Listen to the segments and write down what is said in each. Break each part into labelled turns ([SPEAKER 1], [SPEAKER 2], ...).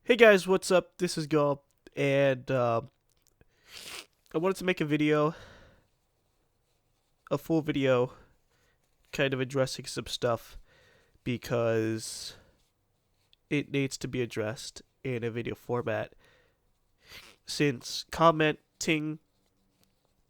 [SPEAKER 1] Hey guys, what's up? This is GaLm, and I wanted to make a full video, kind of addressing some stuff because it needs to be addressed in a video format. Since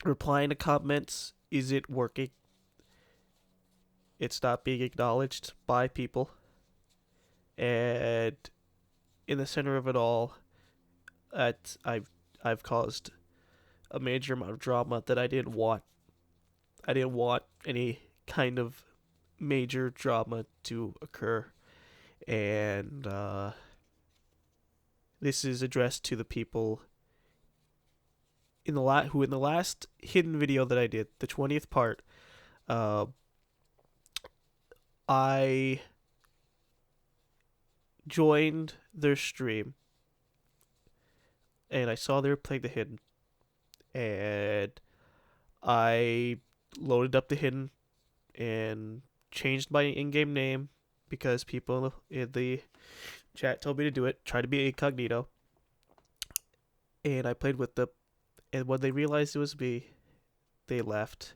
[SPEAKER 1] replying to comments isn't working, it's not being acknowledged by people, and in the center of it all, I've caused a major amount of drama that I didn't want. I didn't want any kind of major drama to occur, and this is addressed to the people who in the last hidden video that I did, the 20th part, uh, I joined their stream and I saw they were playing the hidden, and I loaded up the hidden and changed my in-game name because people in the chat told me to do it. Try to be incognito, and I played with them. And when they realized it was me, they left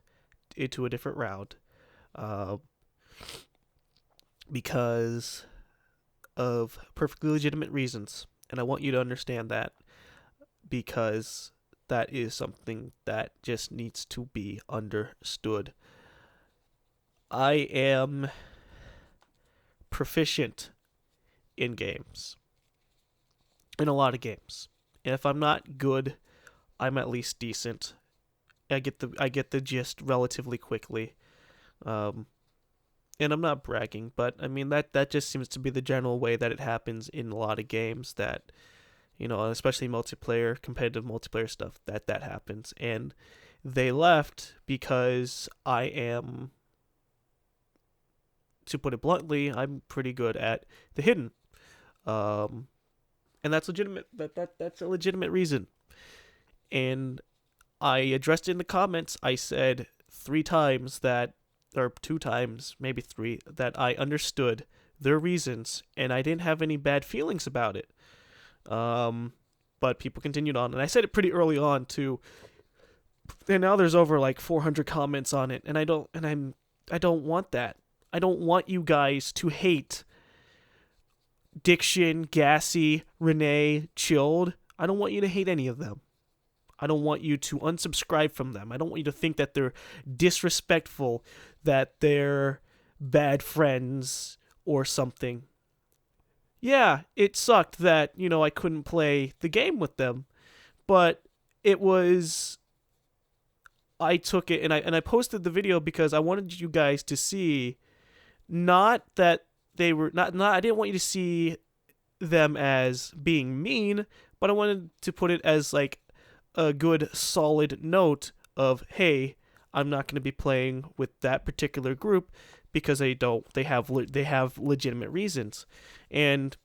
[SPEAKER 1] into a different round, um, because of perfectly legitimate reasons. And I want you to understand that because that is something that just needs to be understood. I am proficient in games, in a lot of games. And if I'm not good, I'm at least decent. I get the gist relatively quickly. And I'm not bragging, but I mean that just seems to be the general way that it happens in a lot of games, that especially multiplayer, competitive multiplayer stuff, that happens. And they left because I am, to put it bluntly, I'm pretty good at the hidden. And that's legitimate. That's a legitimate reason. And I addressed it in the comments. I said 3 times that, or 2 times, maybe 3, that I understood their reasons and I didn't have any bad feelings about it. But people continued on, and I said it pretty early on too. And now there's over like 400 comments on it, and I don't want that. I don't want you guys to hate Diction, Gassy, Renee, Chilled. I don't want you to hate any of them. I don't want you to unsubscribe from them. I don't want you to think that they're disrespectful, that they're bad friends or something. Yeah, it sucked that, I couldn't play the game with them, but I took it and I posted the video because I wanted you guys to see, not that they were not I didn't want you to see them as being mean, but I wanted to put it as like a good solid note of, hey, I'm not going to be playing with that particular group because they have legitimate reasons. And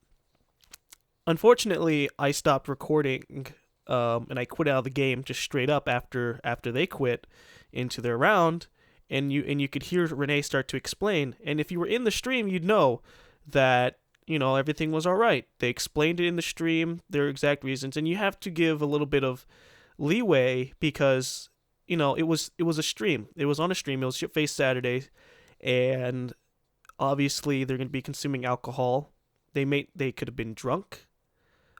[SPEAKER 1] unfortunately, I stopped recording, and I quit out of the game just straight up after they quit into their round. And you could hear Renee start to explain. And if you were in the stream, you'd know that everything was all right. They explained it in the stream, their exact reasons, and you have to give a little bit of leeway because it was a stream. It was on a stream. It was Shitface Saturday, and obviously they're going to be consuming alcohol. They could have been drunk,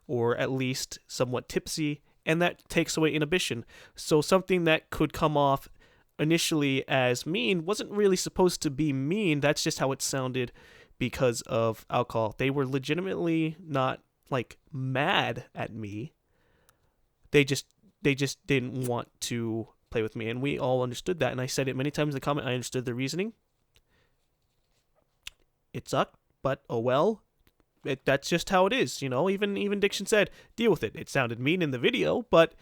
[SPEAKER 1] or at least somewhat tipsy, and that takes away inhibition. So something that could come off initially as mean wasn't really supposed to be mean. That's just how it sounded because of alcohol. They were legitimately not like mad at me. They just didn't want to play with me, and we all understood that. And I said it many times in the comment. I understood the reasoning. It sucked, but oh well. That's just how it is, Even Diction said, deal with it. It sounded mean in the video, but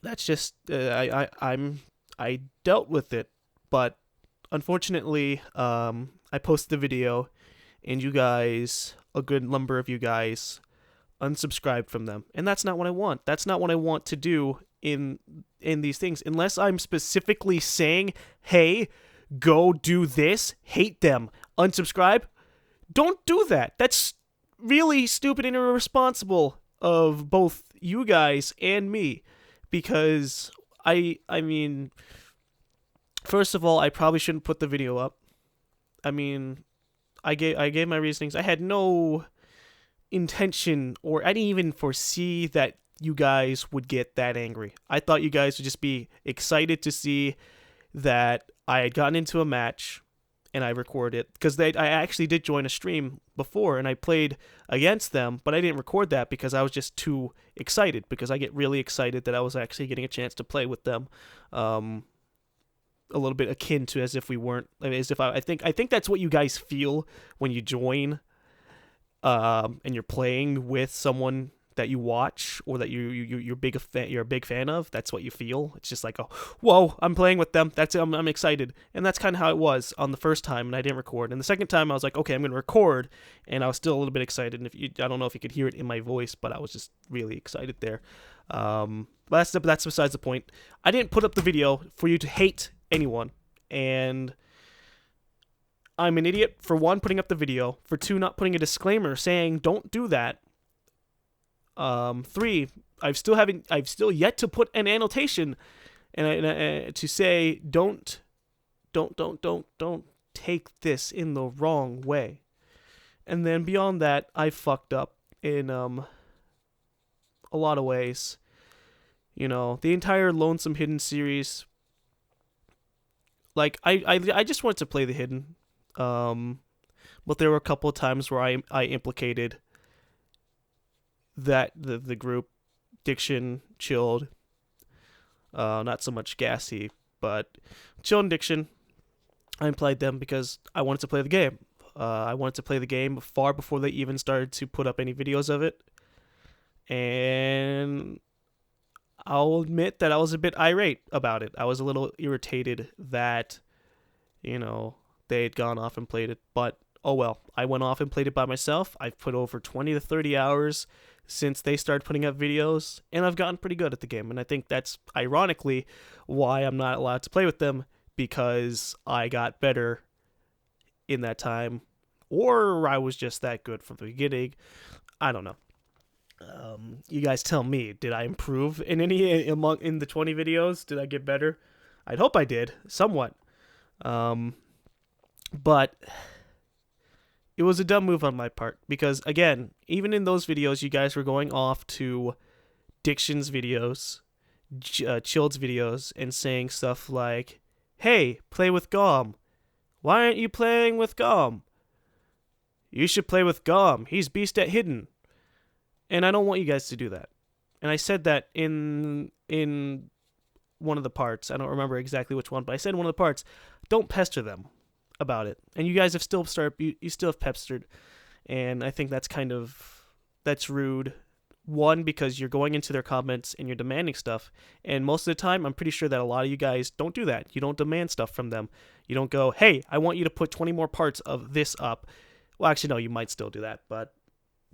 [SPEAKER 1] that's just I dealt with it. But unfortunately, I posted the video, and you guys, a good number of you guys, unsubscribed from them, and that's not what I want. That's not what I want to do in these things, unless I'm specifically saying, hey, go do this, hate them, unsubscribe. Don't do that. That's really stupid and irresponsible of both you guys and me, because I mean, first of all, I probably shouldn't put the video up. I mean, I gave my reasonings. I had no intention, or I didn't even foresee that you guys would get that angry. I thought you guys would just be excited to see that I had gotten into a match and I recorded it, because I actually did join a stream before and I played against them, but I didn't record that because I was just too excited, because I get really excited that I was actually getting a chance to play with them. A little bit akin to as if we weren't, as if I think that's what you guys feel when you join, and you're playing with someone that you watch or that you're a big fan of. That's what you feel. It's just like, oh, whoa, I'm playing with them. That's I'm excited, and that's kind of how it was on the first time, and I didn't record. And the second time, I was like, okay, I'm gonna record, and I was still a little bit excited. And I don't know if you could hear it in my voice, but I was just really excited there. But that's besides the point. I didn't put up the video for you to hate anyone, and I'm an idiot for one, putting up the video, for two, not putting a disclaimer saying don't do that. Three, I've still yet to put an annotation and to say don't take this in the wrong way. And then beyond that, I fucked up in a lot of ways. You know, the entire Lonesome Hidden series. Like I just wanted to play the hidden, but there were a couple of times where I implicated that the group, Diction, Chilled, not so much Gassy, but Chilled and Diction, I implied them because I wanted to play the game. I wanted to play the game far before they even started to put up any videos of it, and I'll admit that I was a bit irate about it. I was a little irritated that, you know, they had gone off and played it, but oh well. I went off and played it by myself. I've put over 20 to 30 hours since they started putting up videos, and I've gotten pretty good at the game, and I think that's ironically why I'm not allowed to play with them, because I got better in that time, or I was just that good from the beginning. I don't know. You guys tell me, did I improve in in the 20 videos? Did I get better? I'd hope I did, somewhat. But it was a dumb move on my part, because again, even in those videos, you guys were going off to Diction's videos, Chilled's videos, and saying stuff like, hey, play with GaLm. Why aren't you playing with GaLm? You should play with GaLm. He's beast at hidden. And I don't want you guys to do that. And I said that in one of the parts. I don't remember exactly which one, but I said in one of the parts, don't pester them about it. And you guys have still you still have pestered. And I think that's rude. One, because you're going into their comments and you're demanding stuff. And most of the time, I'm pretty sure that a lot of you guys don't do that. You don't demand stuff from them. You don't go, hey, I want you to put 20 more parts of this up. Well, actually, no, you might still do that, but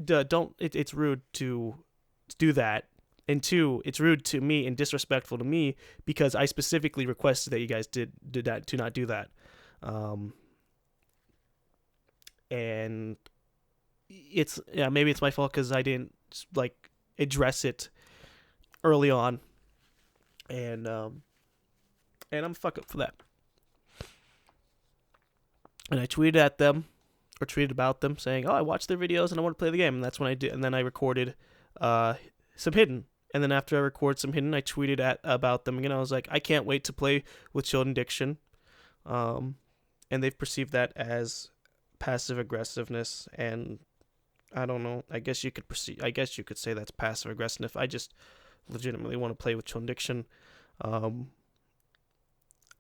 [SPEAKER 1] it's rude to do that. And two, it's rude to me and disrespectful to me, because I specifically requested that you guys did that, to not do that. And maybe it's my fault because I didn't address it early on, and I'm a fuck up for that. And I tweeted at them, or tweeted about them, saying, oh, I watched their videos and I want to play the game. And that's when I did. And then I recorded some hidden. And then after I recorded some hidden, I tweeted about them again. I was like, I can't wait to play with Chilled and Diction. And they've perceived that as passive aggressiveness. And I don't know. I guess you could say that's passive aggressive. I just legitimately want to play with Chilled and Diction.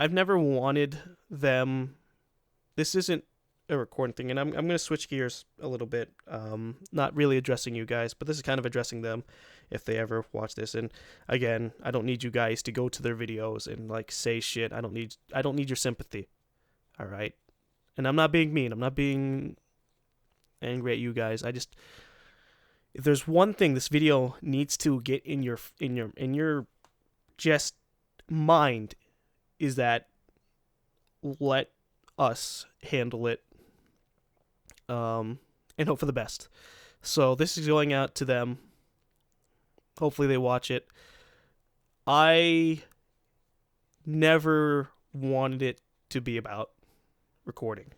[SPEAKER 1] I've never wanted them. This isn't a recording thing, and I'm going to switch gears a little bit. Not really addressing you guys, but this is kind of addressing them if they ever watch this. And again, I don't need you guys to go to their videos and say shit. I don't need your sympathy. All right? And I'm not being mean. I'm not being angry at you guys. If there's one thing this video needs to get in your just mind, is that let us handle it, and hope for the best. So this is going out to them. Hopefully they watch it. I never wanted it to be about recording.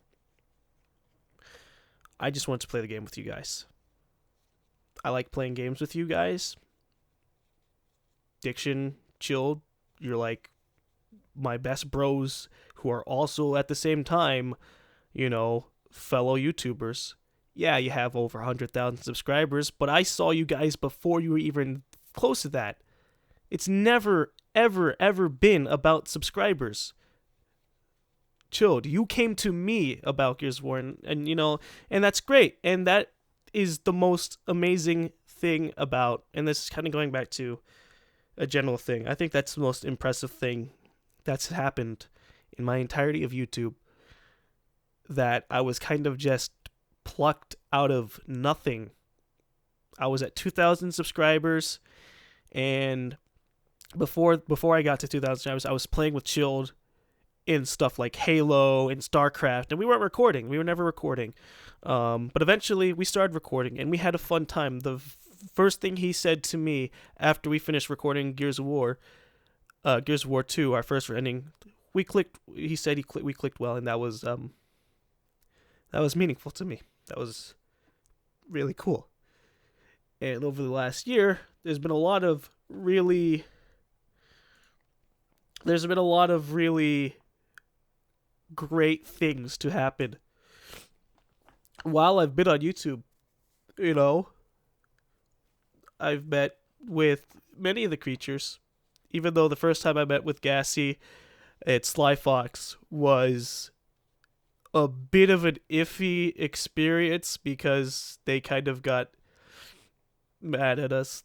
[SPEAKER 1] I just wanted to play the game with you guys. I like playing games with you guys. Diction, Chilled, you're like my best bros who are also at the same time, fellow YouTubers. Yeah, you have over 100,000 subscribers, but I saw you guys before you were even close to that. It's never, ever, ever been about subscribers. Chilled, you came to me about Gears of War, and that's great. And that is the most amazing thing about, and this is kind of going back to a general thing. I think that's the most impressive thing that's happened in my entirety of YouTube, that I was kind of just plucked out of nothing. I was at 2,000 subscribers, and before I got to 2,000 subscribers, I was playing with Chilled in stuff like Halo and StarCraft, and we weren't recording. We were never recording. But eventually we started recording, and we had a fun time. The first thing he said to me after we finished recording Gears of War 2, our first ending, we clicked. He said we clicked well, and that was meaningful to me. That was really cool. And over the last year, there's been a lot of really great things to happen while I've been on YouTube. I've met with many of the creatures, even though the first time I met with Gassy at Sly Fox was a bit of an iffy experience because they kind of got mad at us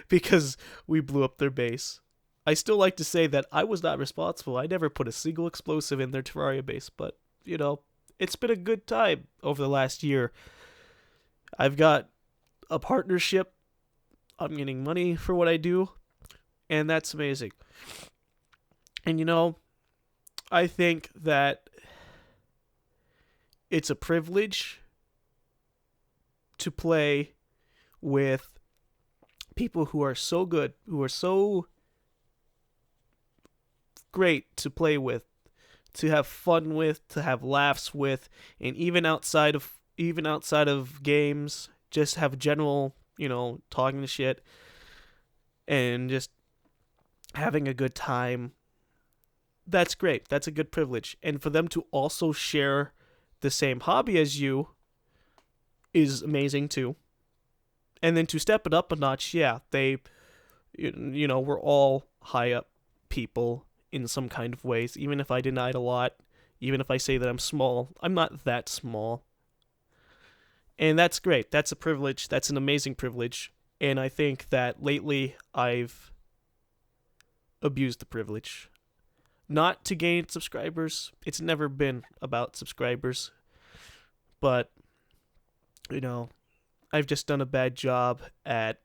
[SPEAKER 1] because we blew up their base. I still like to say that I was not responsible. I never put a single explosive in their Terraria base, but, it's been a good time over the last year. I've got a partnership. I'm getting money for what I do, and that's amazing. And, I think that it's a privilege to play with people who are so good, who are so great to play with, to have fun with, to have laughs with, and even outside of games, just have general, talking to shit and just having a good time. That's great. That's a good privilege. And for them to also share the same hobby as you is amazing too. And then to step it up a notch, yeah, we're all high up people in some kind of ways. Even if I deny it a lot, even if I say that I'm small, I'm not that small. And that's great. That's a privilege. That's an amazing privilege. And I think that lately I've abused the privilege. Not to gain subscribers. It's never been about subscribers. But, I've just done a bad job at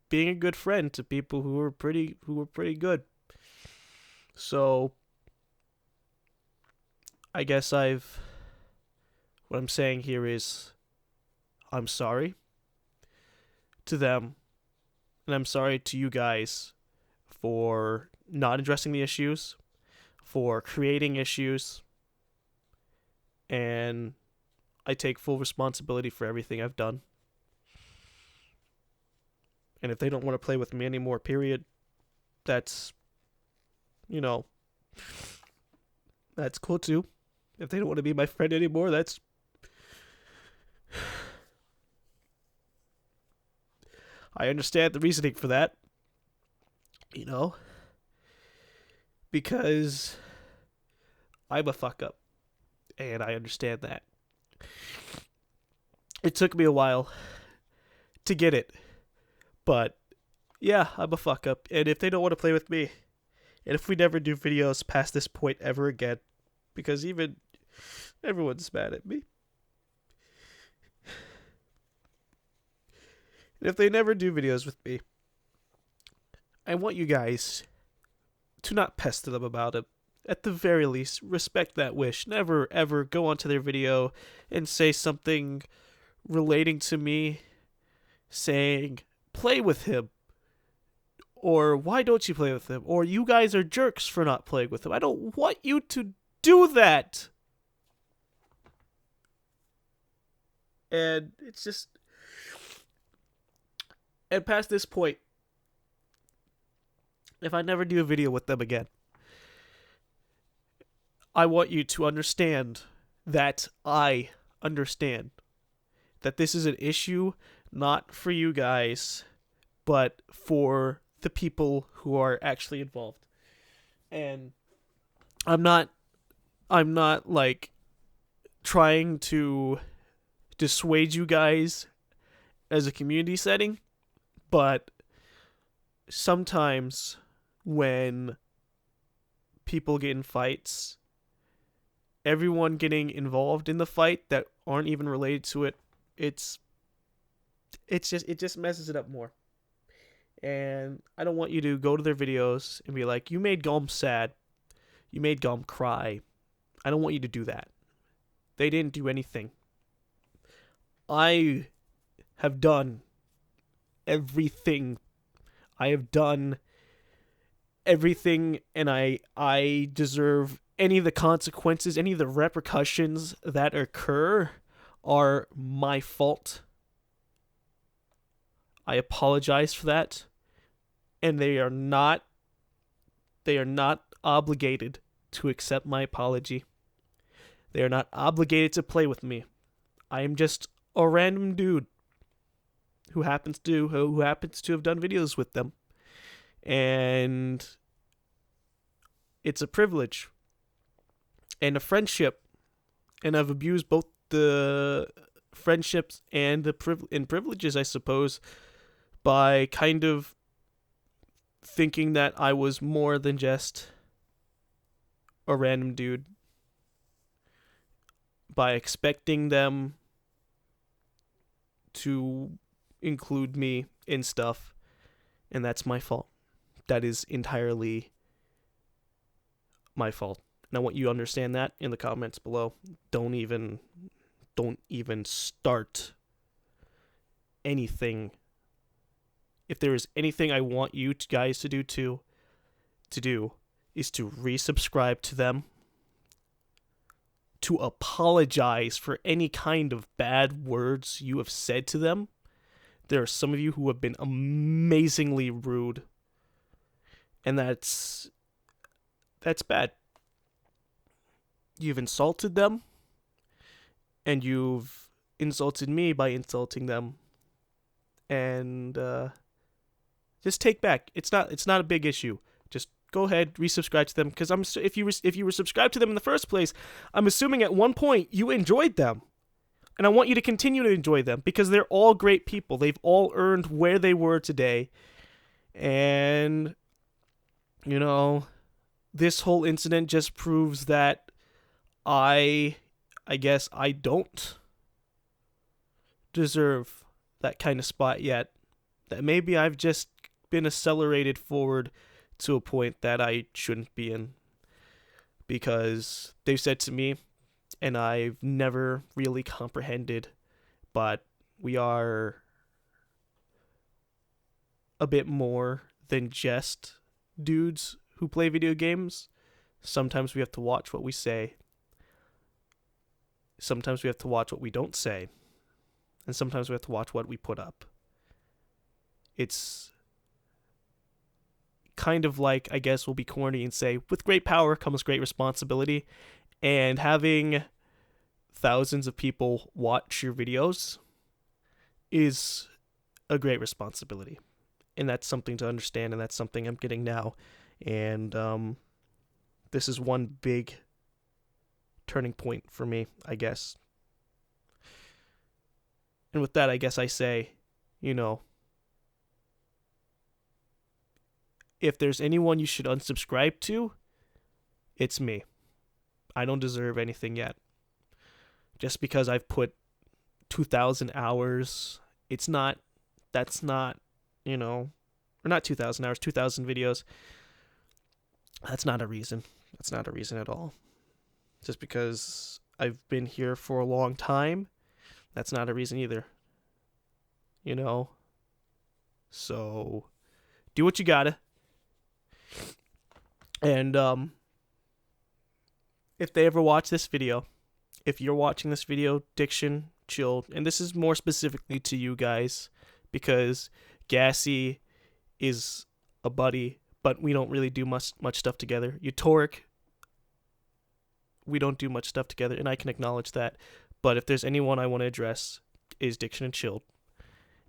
[SPEAKER 1] being a good friend to people who were pretty good. So I guess what I'm saying here is I'm sorry to them, and I'm sorry to you guys for not addressing the issues, for creating issues, and I take full responsibility for everything I've done. And if they don't want to play with me anymore, period, that's cool too. If they don't want to be my friend anymore, that's... I understand the reasoning for that. Because I'm a fuck up. And I understand that. It took me a while to get it. But, yeah, I'm a fuck up. And if they don't want to play with me, and if we never do videos past this point ever again, because even everyone's mad at me. And if they never do videos with me, I want you guys to not pester them about it. at the very least, respect that wish. Never, ever go onto their video and say something relating to me, saying, play with him. Or, why don't you play with him? Or, you guys are jerks for not playing with him. I don't want you to do that. And it's just... And past this point, if I never do a video with them again, I want you to understand that I understand that this is an issue not for you guys, but for the people who are actually involved. And I'm not like trying to dissuade you guys as a community setting, but sometimes when people get in fights, everyone getting involved in the fight that aren't even related to it, it just messes it up more. And I don't want you to go to their videos and be like, you made GaLm sad, you made GaLm cry. I don't want you to do that. They didn't do anything. I have done everything. I have done everything, and I deserve any of the consequences, any of the repercussions that occur are my fault. I apologize for that, and they are not obligated to accept my apology. They are not obligated to play with me. I am just a random dude who happens to have done videos with them. And it's a privilege and a friendship, and I've abused both the friendships and the privileges, I suppose, by kind of thinking that I was more than just a random dude, by expecting them to include me in stuff, and that's my fault. That is entirely my fault. And I want you to understand that in the comments below. Don't even start anything. If there is anything I want you guys to do is to resubscribe to them, to apologize for any kind of bad words you have said to them. There are some of you who have been amazingly rude, and that's bad. You've insulted them, and you've insulted me by insulting them, and just take back. It's not a big issue. Just go ahead, resubscribe to them, because if you were subscribed to them in the first place, I'm assuming at one point you enjoyed them. And I want you to continue to enjoy them, because they're all great people. They've all earned where they were today. And, you know, this whole incident just proves that I guess I don't deserve that kind of spot yet. That maybe I've just been accelerated forward to a point that I shouldn't be in. Because they've said to me, and I've never really comprehended, but we are a bit more than just dudes who play video games. Sometimes we have to watch what we say. Sometimes we have to watch what we don't say. And sometimes we have to watch what we put up. It's kind of like, I guess we'll be corny and say, with great power comes great responsibility. And having thousands of people watch your videos is a great responsibility. And that's something to understand, and that's something I'm getting now. And this is one big turning point for me, I guess. And with that, I guess I say, you know, if there's anyone you should unsubscribe to, it's me. I don't deserve anything yet. Just because I've put 2,000 hours, that's not, you know, or not 2,000 hours, 2,000 videos. That's not a reason. That's not a reason at all. Just because I've been here for a long time, that's not a reason either. You know? So, do what you gotta. And, if they ever watch this video, if you're watching this video, Diction, Chilled, and this is more specifically to you guys, because Gassy is a buddy, but we don't really do much stuff together. Eutoric, we don't do much stuff together, and I can acknowledge that. But if there's anyone I want to address, is Diction and Chilled,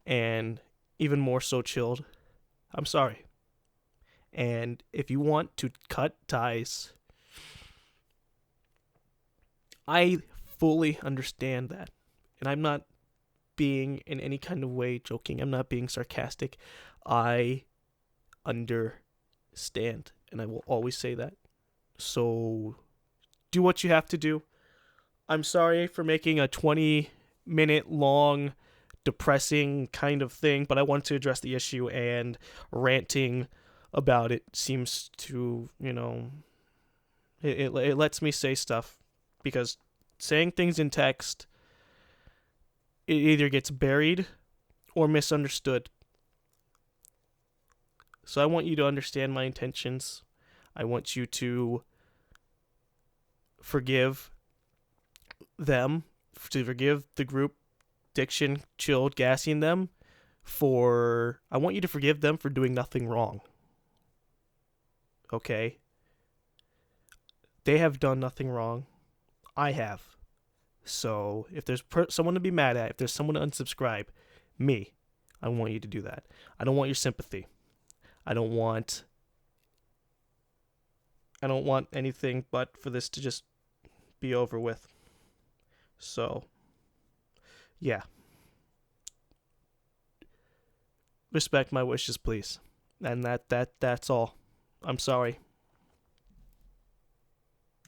[SPEAKER 1] and even more so Chilled. I'm sorry. And if you want to cut ties, I fully understand that. And I'm not being in any kind of way joking. I'm not being sarcastic. I understand. And I will always say that. So do what you have to do. I'm sorry for making a 20-minute long, depressing kind of thing, but I wanted to address the issue, and ranting about it seems to, it lets me say stuff, because saying things in text, it either gets buried or misunderstood. So I want you to understand my intentions. I want you to forgive them, to forgive the group, Diction, Chilled, Gassy, and them, I want you to forgive them for doing nothing wrong. Okay? They have done nothing wrong. I have. So if there's someone to be mad at, if there's someone to unsubscribe, me, I want you to do that. I don't want your sympathy. I don't want anything but for this to just be over with. So, yeah. Respect my wishes, please. And that's all. I'm sorry.